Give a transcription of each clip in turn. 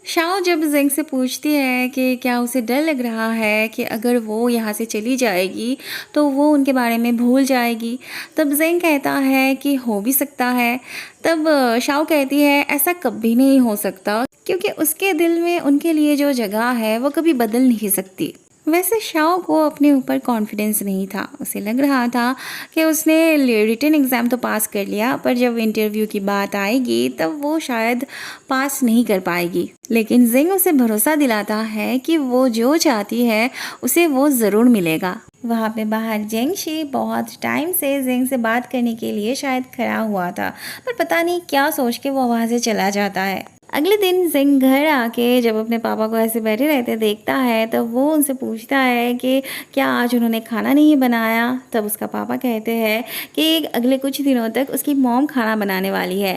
Shao जब Zeng से पूछती है कि क्या उसे डर लग रहा है कि अगर वो यहाँ से चली जाएगी तो वो उनके बारे में भूल जाएगी, तब ज़ेंग कहता है कि हो भी सकता है। तब शाओ कहती है ऐसा कभी नहीं हो सकता क्योंकि उसके दिल में उनके लिए जो जगह है वो कभी बदल नहीं सकती। वैसे शाओ को अपने ऊपर कॉन्फिडेंस नहीं था। उसे लग रहा था कि उसने रिटन एग्ज़ाम तो पास कर लिया, पर जब इंटरव्यू की बात आएगी तब वो शायद पास नहीं कर पाएगी। लेकिन ज़ेंग उसे भरोसा दिलाता है कि वो जो चाहती है उसे वो ज़रूर मिलेगा। वहाँ पे बाहर जेंगशी बहुत टाइम से ज़ेंग से बात करने के लिए शायद खड़ा हुआ था, पर पता नहीं क्या सोच के वो वहाँ से चला जाता है। अगले दिन ज़ेंग घर आके जब अपने पापा को ऐसे बैठे रहते देखता है तो वो उनसे पूछता है कि क्या आज उन्होंने खाना नहीं बनाया। तब उसका पापा कहते हैं कि अगले कुछ दिनों तक उसकी मॉम खाना बनाने वाली है।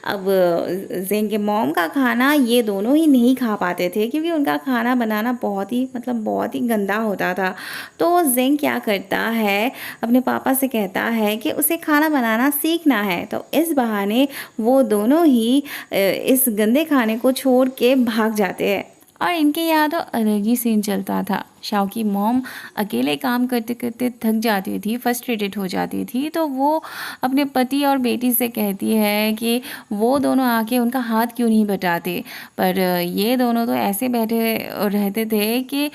अब ज़ेंग के मॉम का खाना ये दोनों ही नहीं खा पाते थे क्योंकि उनका खाना बनाना बहुत ही गंदा होता था। तो ज़ेंग क्या करता है, अपने पापा से कहता है कि उसे खाना बनाना सीखना है। तो इस बहाने वो दोनों ही इस गंदे खाने को छोड़ के भाग जाते हैं। और इनके यहाँ तो अलग ही सीन चलता था। शाओ की मॉम अकेले काम करते करते थक जाती थी, फ्रस्ट्रेटेड हो जाती थी, तो वो अपने पति और बेटी से कहती है कि वो दोनों आके उनका हाथ क्यों नहीं बटाते। पर ये दोनों तो ऐसे बैठे रहते थे कि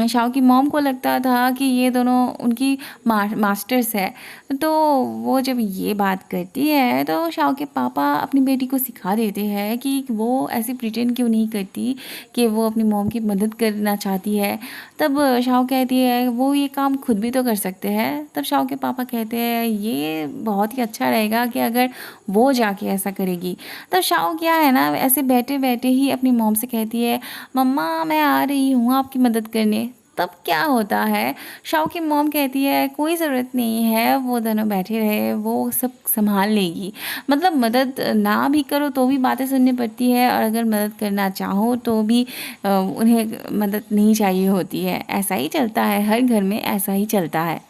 शाओ की मॉम को लगता था कि ये दोनों उनकी मास्टर्स है। तो वो जब ये बात करती है तो शाओ के पापा अपनी बेटी को सिखा देते हैं कि वो ऐसे प्रिटेंड क्यों नहीं करती कि वो अपनी मॉम की मदद करना चाहती है। तब शाओ कहती है वो ये काम खुद भी तो कर सकते हैं। तब शाओ के पापा कहते हैं ये बहुत ही अच्छा रहेगा कि अगर वो जाके ऐसा करेगी। तब शाओ क्या है ना, ऐसे बैठे बैठे ही अपनी मॉम से कहती है मम्मा मैं आ रही हूँ आपकी मदद करने। तब क्या होता है, शाओ की मॉम कहती है कोई ज़रूरत नहीं है, वो दोनों बैठे रहे, वो सब संभाल लेगी। मतलब मदद ना भी करो तो भी बातें सुननी पड़ती है, और अगर मदद करना चाहो तो भी उन्हें मदद नहीं चाहिए होती है। ऐसा ही चलता है, हर घर में ऐसा ही चलता है।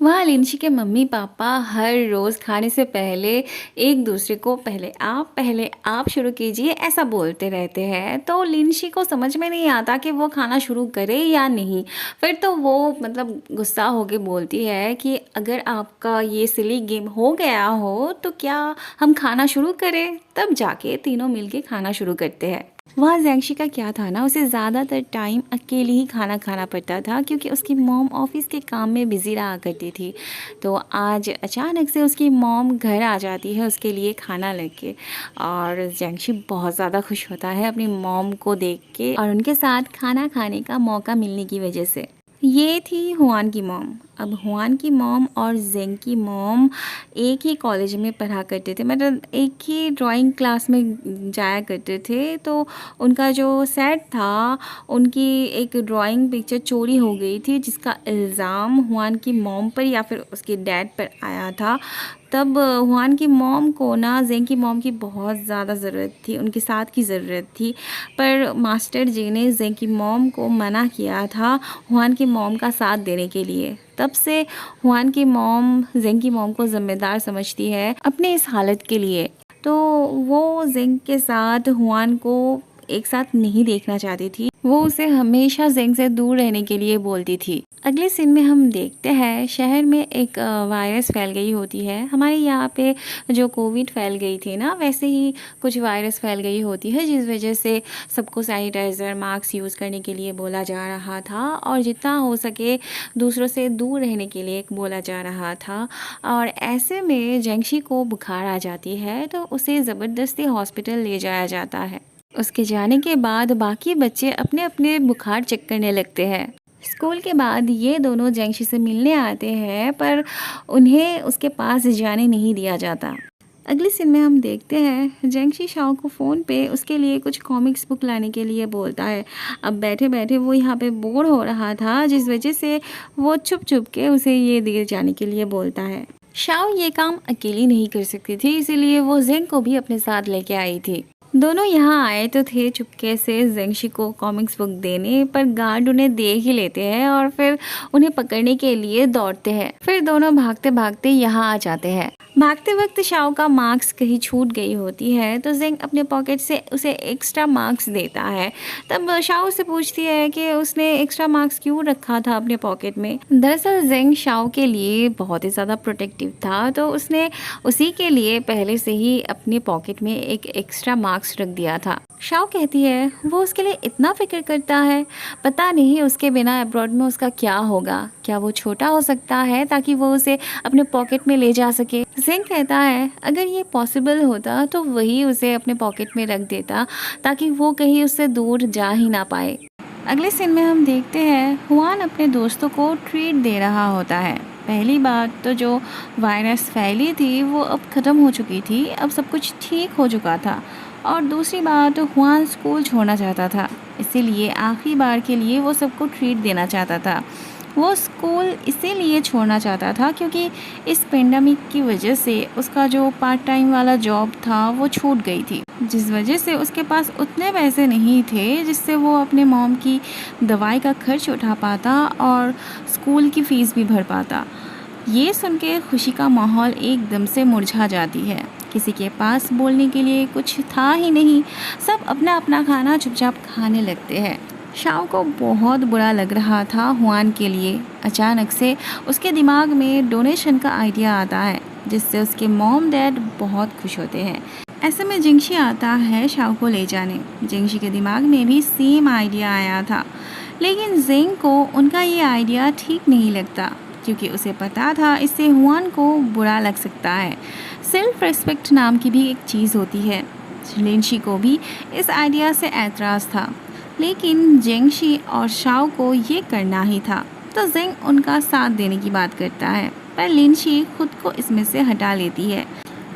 वहाँ लिनशी के मम्मी पापा हर रोज़ खाने से पहले एक दूसरे को पहले आप शुरू कीजिए ऐसा बोलते रहते हैं। तो लिनशी को समझ में नहीं आता कि वो खाना शुरू करे या नहीं। फिर तो वो मतलब गुस्सा होके बोलती है कि अगर आपका ये सिली गेम हो गया हो तो क्या हम खाना शुरू करें। तब जाके तीनों मिलके खाना शुरू करते हैं। वहाँ ज़ैंशी का क्या था ना, उसे ज़्यादातर टाइम अकेले ही खाना खाना पड़ता था क्योंकि उसकी मॉम ऑफिस के काम में बिज़ी रहा करती थी। तो आज अचानक से उसकी मॉम घर आ जाती है उसके लिए खाना लेके, और ज़ैंशी बहुत ज़्यादा खुश होता है अपनी मॉम को देख के और उनके साथ खाना खाने का मौका मिलने की वजह से। ये थी हुआन की मॉम। अब हुआन की मॉम और ज़ेंग की मॉम एक ही कॉलेज में पढ़ा करते थे, मतलब एक ही ड्राइंग क्लास में जाया करते थे। तो उनका जो सेट था, उनकी एक ड्राइंग पिक्चर चोरी हो गई थी जिसका इल्ज़ाम हुआन की मॉम पर या फिर उसके डैड पर आया था। तब हुआन की मॉम को ना ज़ेंग की मॉम की बहुत ज़्यादा ज़रूरत थी, उनके साथ की ज़रूरत थी। पर मास्टर जी ने ज़ेंग की मॉम को मना किया था हुआन की मॉम का साथ देने के लिए। तब से हुआन की मॉम ज़ेंग की मॉम को ज़िम्मेदार समझती है अपने इस हालत के लिए। तो वो ज़ेंग के साथ हुआन को एक साथ नहीं देखना चाहती थी, वो उसे हमेशा ज़ेंग से दूर रहने के लिए बोलती थी। अगले सीन में हम देखते हैं शहर में एक वायरस फैल गई होती है। हमारे यहाँ पे जो कोविड फैल गई थी ना, वैसे ही कुछ वायरस फैल गई होती है जिस वजह से सबको सैनिटाइज़र मास्क यूज़ करने के लिए बोला जा रहा था और जितना हो सके दूसरों से दूर रहने के लिए बोला जा रहा था। और ऐसे में जेंगशी को बुखार आ जाती है तो उसे ज़बरदस्ती हॉस्पिटल ले जाया जाता है। उसके जाने के बाद बाकी बच्चे अपने अपने बुखार चेक करने लगते हैं। स्कूल के बाद ये दोनों जेंगशी से मिलने आते हैं पर उन्हें उसके पास जाने नहीं दिया जाता। अगले सीन में हम देखते हैं जेंगशी शाओ को फ़ोन पे उसके लिए कुछ कॉमिक्स बुक लाने के लिए बोलता है। अब बैठे बैठे वो यहाँ पे बोर हो रहा था जिस वजह से वो छुप छुप के उसे ये दिए जाने के लिए बोलता है। शाओ ये काम अकेली नहीं कर सकती थी, इसीलिए वो ज़ेंग को भी अपने साथ लेके आई थी। दोनों यहाँ आए तो थे चुपके से ज़ेंगशी को कॉमिक्स बुक देने, पर गार्ड उन्हें देख ही लेते हैं और फिर उन्हें पकड़ने के लिए दौड़ते हैं। फिर दोनों भागते भागते यहाँ आ जाते हैं। भागते वक्त शाओ का मार्क्स कहीं छूट गई होती है तो जिंग अपने पॉकेट से उसे एक्स्ट्रा मार्क्स देता है। तब शाओ से पूछती है कि उसने एक्स्ट्रा मार्क्स क्यों रखा था अपने पॉकेट में। दरअसल जिंग शाओ के लिए बहुत ही ज़्यादा प्रोटेक्टिव था, तो उसने उसी के लिए पहले से ही अपने पॉकेट में एक एक्स्ट्रा मार्क्स रख दिया था। शाओ कहती है वो उसके लिए इतना फिक्र करता है, पता नहीं उसके बिना अब्रॉड में उसका क्या होगा, क्या वो छोटा हो सकता है ताकि वो उसे अपने पॉकेट में ले जा सके। जिंग कहता है अगर ये पॉसिबल होता तो वही उसे अपने पॉकेट में रख देता ताकि वो कहीं उससे दूर जा ही ना पाए। अगले सीन में हम देखते हैं हुआन अपने दोस्तों को ट्रीट दे रहा होता है। पहली बात तो जो वायरस फैली थी वो अब ख़त्म हो चुकी थी, अब सब कुछ ठीक हो चुका था। और दूसरी बात हुआन स्कूल छोड़ना चाहता था, इसीलिए आखिरी बार के लिए वो सबको ट्रीट देना चाहता था। वो स्कूल इसीलिए छोड़ना चाहता था क्योंकि इस पेंडेमिक की वजह से उसका जो पार्ट टाइम वाला जॉब था वो छूट गई थी, जिस वजह से उसके पास उतने पैसे नहीं थे जिससे वो अपने मॉम की दवाई का खर्च उठा पाता और स्कूल की फ़ीस भी भर पाता। ये सुन के खुशी का माहौल एकदम से मुरझा जाती है। किसी के पास बोलने के लिए कुछ था ही नहीं, सब अपना अपना खाना चुपचाप खाने लगते हैं। शाओ को बहुत बुरा लग रहा था हुआन के लिए। अचानक से उसके दिमाग में डोनेशन का आइडिया आता है, जिससे उसके मॉम डैड बहुत खुश होते हैं। ऐसे में जिंगशी आता है शाओ को ले जाने। जिंगशी के दिमाग में भी सेम आइडिया आया था, लेकिन जिंग को उनका ये आइडिया ठीक नहीं लगता क्योंकि उसे पता था इससे हुआन को बुरा लग सकता है। सेल्फ रिस्पेक्ट नाम की भी एक चीज़ होती है। लिनशी को भी इस आइडिया से एतराज़ था, लेकिन जिंगशी और शाओ को ये करना ही था, तो जिंग उनका साथ देने की बात करता है, पर लिनशी खुद को इसमें से हटा लेती है।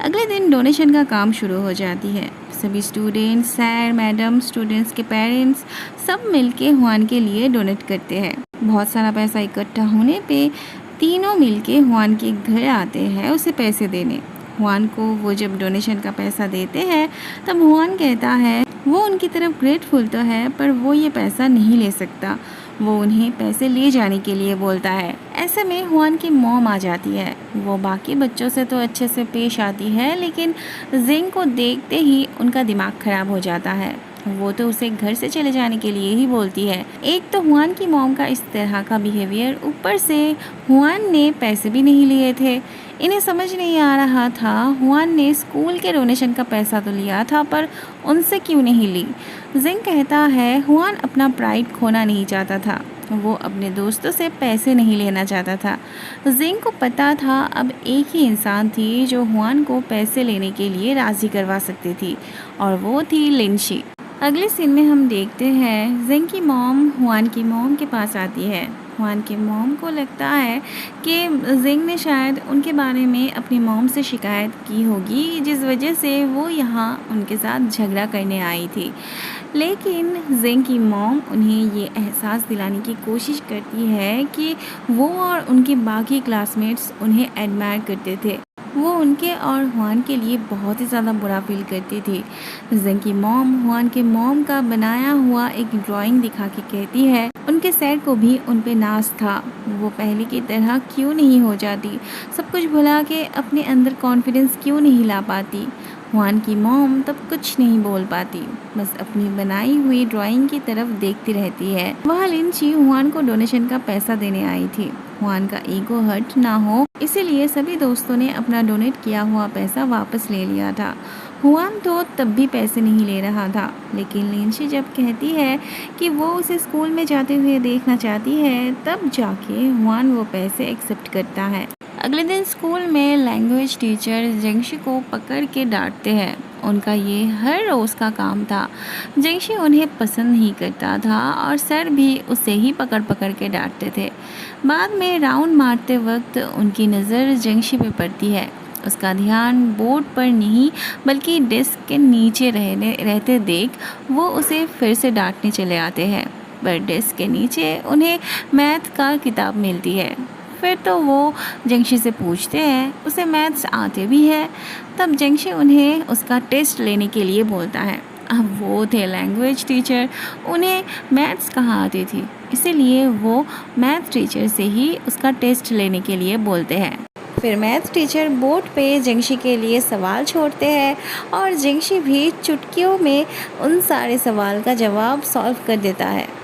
अगले दिन डोनेशन का काम शुरू हो जाती है। सभी स्टूडेंट्स, सर, मैडम, स्टूडेंट्स के पेरेंट्स सब मिलके हुआन के लिए डोनेट करते हैं। बहुत सारा पैसा इकट्ठा होने पे तीनों मिलके हुआन के घर आते हैं उसे पैसे देने। हुआन को वो जब डोनेशन का पैसा देते हैं तब हुआन कहता है वो उनकी तरफ ग्रेटफुल तो है, पर वो ये पैसा नहीं ले सकता। वो उन्हें पैसे ले जाने के लिए बोलता है। ऐसे में हुआन की मॉम आ जाती है। वो बाकी बच्चों से तो अच्छे से पेश आती है, लेकिन जिंग को देखते ही उनका दिमाग खराब हो जाता है। वो तो उसे घर से चले जाने के लिए ही बोलती है। एक तो हुआन की मॉम का इस तरह का बिहेवियर, ऊपर से हुआन ने पैसे भी नहीं लिए थे। इन्हें समझ नहीं आ रहा था हुआन ने स्कूल के डोनेशन का पैसा तो लिया था, पर उनसे क्यों नहीं ली। जिंग कहता है हुआन अपना प्राइड खोना नहीं चाहता था, वो अपने दोस्तों से पैसे नहीं लेना चाहता था। जिंग को पता था अब एक ही इंसान थी जो हुआन को पैसे लेने के लिए राज़ी करवा सकती थी, और वो थी लिनशी। अगले सीन में हम देखते हैं जिंग की मॉम हुआन की मॉम के पास आती है। हुआन के मॉम को लगता है कि जिंग ने शायद उनके बारे में अपनी मॉम से शिकायत की होगी, जिस वजह से वो यहाँ उनके साथ झगड़ा करने आई थी। लेकिन जिंग की मॉम उन्हें ये एहसास दिलाने की कोशिश करती है कि वो और उनके बाकी क्लासमेट्स उन्हें एडमायर करते थे। वो उनके और हुआन के लिए बहुत ही ज़्यादा बुरा फील करती थी। जिंग की मॉम हुआन के मॉम का बनाया हुआ एक ड्राइंग दिखा के कहती है उनके सर को भी उन पे नाज था, वो पहले की तरह क्यों नहीं हो जाती, सब कुछ भुला के अपने अंदर कॉन्फिडेंस क्यों नहीं ला पाती। हुआन की मॉम तब कुछ नहीं बोल पाती, बस अपनी बनाई हुई ड्राइंग की तरफ देखती रहती है। वह लिनशी हुआन को डोनेशन का पैसा देने आई थी। हुआन का ईगो हर्ट ना हो इसीलिए सभी दोस्तों ने अपना डोनेट किया हुआ पैसा वापस ले लिया था। हुआन तो तब भी पैसे नहीं ले रहा था, लेकिन लिनशी जब कहती है कि वो उसे स्कूल में जाते हुए देखना चाहती है, तब जाके हुआन वो पैसे एक्सेप्ट करता है। अगले दिन स्कूल में लैंग्वेज टीचर जिंगशी को पकड़ के डांटते हैं। उनका ये हर रोज़ का काम था। जिंगशी उन्हें पसंद नहीं करता था और सर भी उसे ही पकड़ पकड़ के डांटते थे। बाद में राउंड मारते वक्त उनकी नज़र जिंगशी पे पड़ती है। उसका ध्यान बोर्ड पर नहीं बल्कि डेस्क के नीचे रहते देख वो उसे फिर से डांटने चले आते हैं, पर डेस्क के नीचे उन्हें मैथ का किताब मिलती है। फिर तो वो जिंगशी से पूछते हैं उसे मैथ्स आते भी है। तब जिंगशी उन्हें उसका टेस्ट लेने के लिए बोलता है। अब वो थे लैंग्वेज टीचर, उन्हें मैथ्स कहाँ आती थी, इसीलिए वो मैथ टीचर से ही उसका टेस्ट लेने के लिए बोलते हैं। फिर मैथ टीचर बोर्ड पे जिंगशी के लिए सवाल छोड़ते हैं और जिंगशी भी चुटकियों में उन सारे सवाल का जवाब सॉल्व कर देता है।